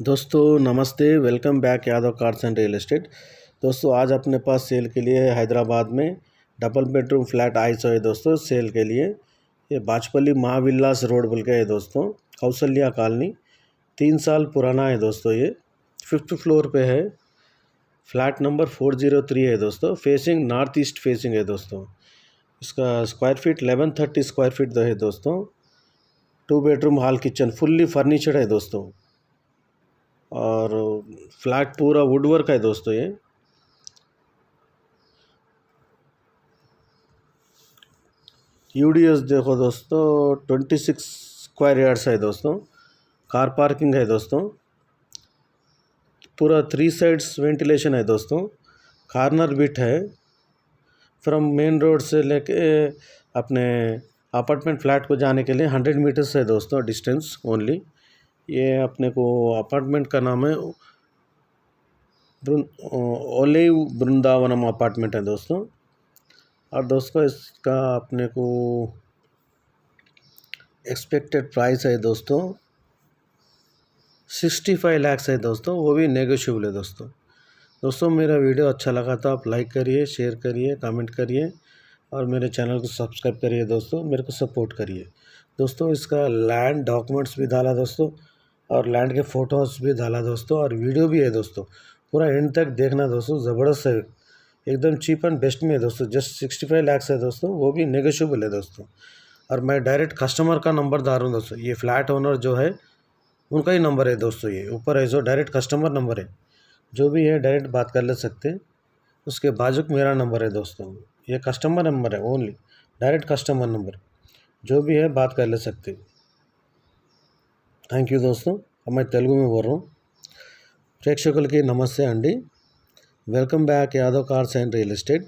दोस्तों नमस्ते, welcome back Yadav cars and real estate. दोस्तों आज अपने पास सेल के लिए हैदराबाद में डबल बेडरूम फ्लैट आई सो है दोस्तों सेल के लिए। ये बाजपल्ली महाविलास रोड बोल के है दोस्तों, कौशल्या कॉलोनी। 3 साल पुराना है दोस्तों। ये 5th फ्लोर पे है। फ्लैट नंबर 403 है दोस्तों। फेसिंग नॉर्थ ईस्ट फेसिंग है दोस्तों। इसका स्क्वायर फीट 1130 स्क्वायर फीट है दोस्तों। 2 बेडरूम हॉल किचन फुल्ली फर्नीचर्ड है दोस्तों। और फ्लैट पूरा वुड वर्क है दोस्तों। ये यूडीएस देखो दोस्तों, 26 स्क्वायर यार्ड्स है दोस्तों। कार पार्किंग है दोस्तों। पूरा 3 साइड्स वेंटिलेशन है दोस्तों। कॉर्नर बिट है। फ्रॉम मेन रोड से लेके अपने अपार्टमेंट फ्लैट को जाने के लिए 100 मीटर्स है दोस्तों डिस्टेंस ओनली। ये अपने को अपार्टमेंट का नाम है ओलिव वृंदावनम अपार्टमेंट है दोस्तों। और दोस्तों इसका अपने को एक्सपेक्टेड प्राइस है दोस्तों 65 लाख है दोस्तों, वो भी नेगोशिएबल है दोस्तों। दोस्तों मेरा वीडियो अच्छा लगा तो आप लाइक करिए, शेयर करिए, कमेंट करिए और मेरे चैनल को सब्सक्राइब करिए दोस्तों, मेरे को सपोर्ट करिए दोस्तों। इसका लैंड डॉक्यूमेंट्स भी डाला दोस्तों और लैंड के फ़ोटोज़ भी डाला दोस्तों और वीडियो भी है दोस्तों। पूरा एंड तक देखना दोस्तों, ज़बरदस्त है, एकदम चीप एंड बेस्ट में है दोस्तों। जस्ट 65 लाख है दोस्तों, वो भी नेगोशिएबल है दोस्तों। और मैं डायरेक्ट कस्टमर का नंबर डाल रहा हूँ दोस्तों। ये फ्लैट ओनर जो है उनका ही नंबर है दोस्तों। ये ऊपर है जो डायरेक्ट कस्टमर नंबर है, जो भी है डायरेक्ट बात कर ले सकते हैं। उसके बाजू मेरा नंबर है दोस्तों। ये कस्टमर नंबर है ओनली, डायरेक्ट कस्टमर नंबर, जो भी है बात कर ले सकते। థ్యాంక్ యూ दोस्तों। अब मैं तेलुगु में बोल रहा हूँ। ప్రేక్షకులకి నమస్తే అండి, welcome back Yadav cars and real estate.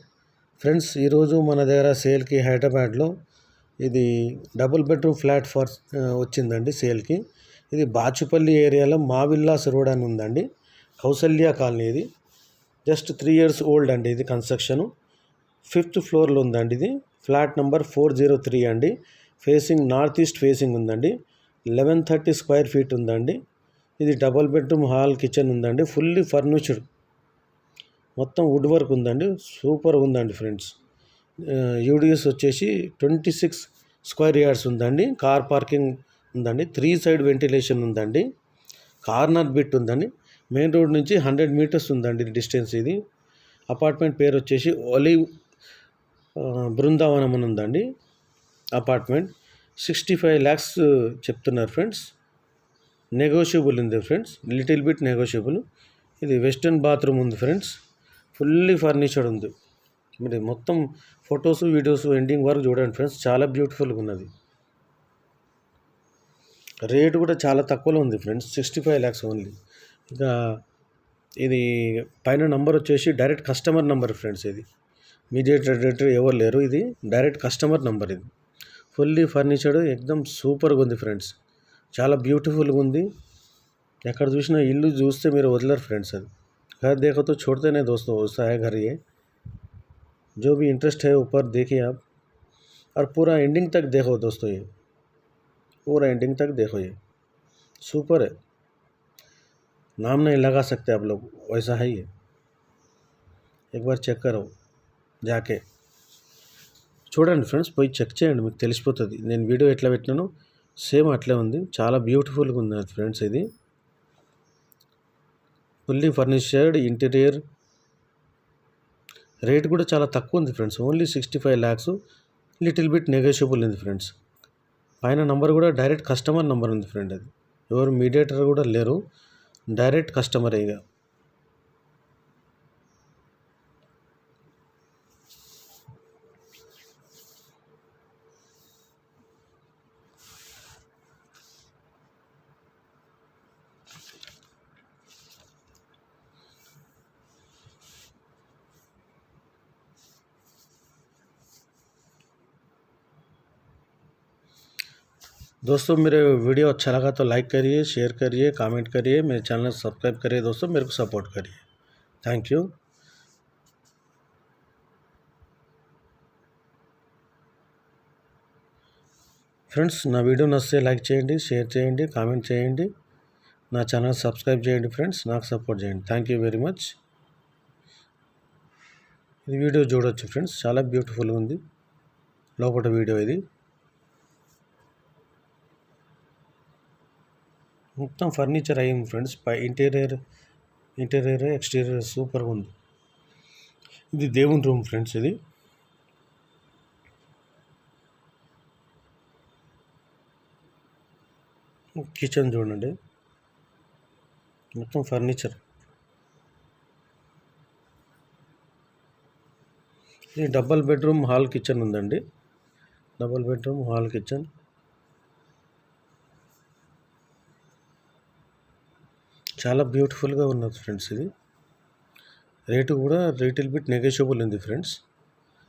Friends ఈరోజు మన దగ్గర సేల్కి హైదరాబాద్లో ఇది డబుల్ బెడ్రూమ్ ఫ్లాట్ వచ్చిందండి సేల్కి। ఇది బాచుపల్లి ఏరియాలో మావిల్లాస్ రోడ్ అని ఉందండి, కౌసల్య కాలనీ। ఇది జస్ట్ 3 years ఓల్డ్ అండి। ఇది కన్స్ట్రక్షను 5th ఫ్లోర్లో ఉందండి। ఇది ఫ్లాట్ నెంబర్ 403 అండి। ఫేసింగ్ నార్త్ ఈస్ట్ ఫేసింగ్ ఉందండి। 1130 స్క్వేర్ ఫీట్ ఉందండి। ఇది డబల్ బెడ్రూమ్ హాల్ కిచెన్ ఉందండి, ఫుల్లీ ఫర్నిచర్డ్, మొత్తం వుడ్ వర్క్ ఉందండి, సూపర్ ఉందండి ఫ్రెండ్స్। యూడిఎస్ వచ్చేసి 26 స్క్వేర్ యార్డ్స్ ఉందండి। కార్ పార్కింగ్ ఉందండి, 3 సైడ్ వెంటిలేషన్ ఉందండి, కార్నర్ బిట్ ఉందండి। మెయిన్ రోడ్ నుంచి 100 మీటర్స్ ఉందండి డిస్టెన్స్। ఇది అపార్ట్మెంట్ పేరు వచ్చేసి ఒలివ్ బృందావనం అని ఉందండి అపార్ట్మెంట్। 65 lakhs చెప్తున్నారు ఫ్రెండ్స్, నెగోషియబుల్ ఉంది ఫ్రెండ్స్, లిటిల్ బిట్ నెగోషియబుల్। ఇది వెస్టర్న్ బాత్రూమ్ ఉంది ఫ్రెండ్స్, ఫుల్లీ ఫర్నిచర్డ్ ఉంది। మీరు మొత్తం ఫొటోస్ వీడియోస్ ఎండింగ్ వరకు చూడండి ఫ్రెండ్స్, చాలా బ్యూటిఫుల్గా ఉన్నది। రేట్ కూడా చాలా తక్కువలో ఉంది ఫ్రెండ్స్, 65 lakhs ఓన్లీ। ఇంకా ఇది పైన నంబర్ వచ్చేసి డైరెక్ట్ కస్టమర్ నెంబర్ ఫ్రెండ్స్। ఇది మీడియేటర్ ఎవరు లేరు, ఇది డైరెక్ట్ కస్టమర్ నెంబర్। ఇది ఫుల్లీ ఫర్నిచర్డ్, ఎక్దమ్ సూపర్గా ఉంది ఫ్రెండ్స్, చాలా బ్యూటిఫుల్గా ఉంది। ఎక్కడ చూసినా ఇల్లు చూస్తే మీరు వదలరు ఫ్రెండ్స్। అది घर देखो तो छोड़ते नहीं दोस्तों, वैसा है घर ये। जो भी इंटरेस्ट है ऊपर देखिए आप, और पूरा एंडिंग तक देखो दोस्तों। ये पूरा एंडिंग तक देखो, ये सुपर है, नाम नहीं लगा सकते आप लोग, वैसा है ये। एक बार చెక్ करो जाके, చూడండి ఫ్రెండ్స్, పోయి చెక్ చేయండి, మీకు తెలిసిపోతుంది। నేను వీడియో ఎట్లా పెట్టినానో సేమ్ అట్లే ఉంది, చాలా బ్యూటిఫుల్గా ఉంది ఫ్రెండ్స్। ఇది ఫుల్లీ ఫర్నిచర్డ్ ఇంటీరియర్, రేట్ కూడా చాలా తక్కువ ఉంది friends, only 65 lakhs, little bit negotiable ఉంది ఫ్రెండ్స్। పైన నంబర్ కూడా డైరెక్ట్ కస్టమర్ నెంబర్ ఉంది ఫ్రెండ్, అది ఎవరు మీడియేటర్ కూడా లేరు, డైరెక్ట్ కస్టమర్ ఇక। दोस्तों मेरे वीडियो अच्छा लगा तो लाइक करिए, शेयर करिए, कमेंट करिए, मेरे चैनल सब्सक्राइब करिए दोस्तों, मेरे को सपोर्ट करिए। Thank you. ఫ్రెండ్స్ నా వీడియో నచ్చితే లైక్ చేయండి, షేర్ చేయండి, కామెంట్ చేయండి, నా ఛానల్ సబ్స్క్రైబ్ చేయండి ఫ్రెండ్స్, నాకు సపోర్ట్ చేయండి. Thank you very much. ఇది వీడియో చూడవచ్చు ఫ్రెండ్స్, చాలా బ్యూటిఫుల్గా ఉంది లోపల వీడియో. ఇది మొత్తం ఫర్నిచర్ అయ్యింది ఫ్రెండ్స్. పై ఇంటీరియర్ ఎక్స్టీరియర్ సూపర్గా ఉంది. ఇది దేవుని రూమ్ ఫ్రెండ్స్. ఇది కిచెన్ చూడండి, మొత్తం ఫర్నిచర్. ఇది డబల్ బెడ్రూమ్ హాల్ కిచెన్ ఉందండి. డబల్ బెడ్రూమ్ హాల్ కిచెన్ చాలా బ్యూటిఫుల్గా ఉన్నది ఫ్రెండ్స్. ఇది రేటు కూడా లిటిల్ బిట్ నెగోషియబుల్ ఉంది ఫ్రెండ్స్.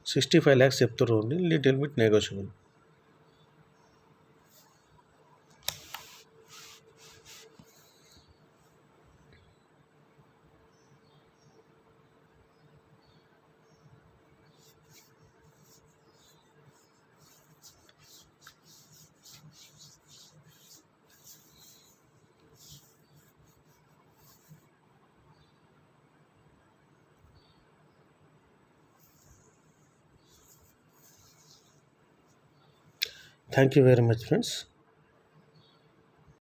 65 lakhs చెప్తారు, only little bit negotiable. Thank you very much friends.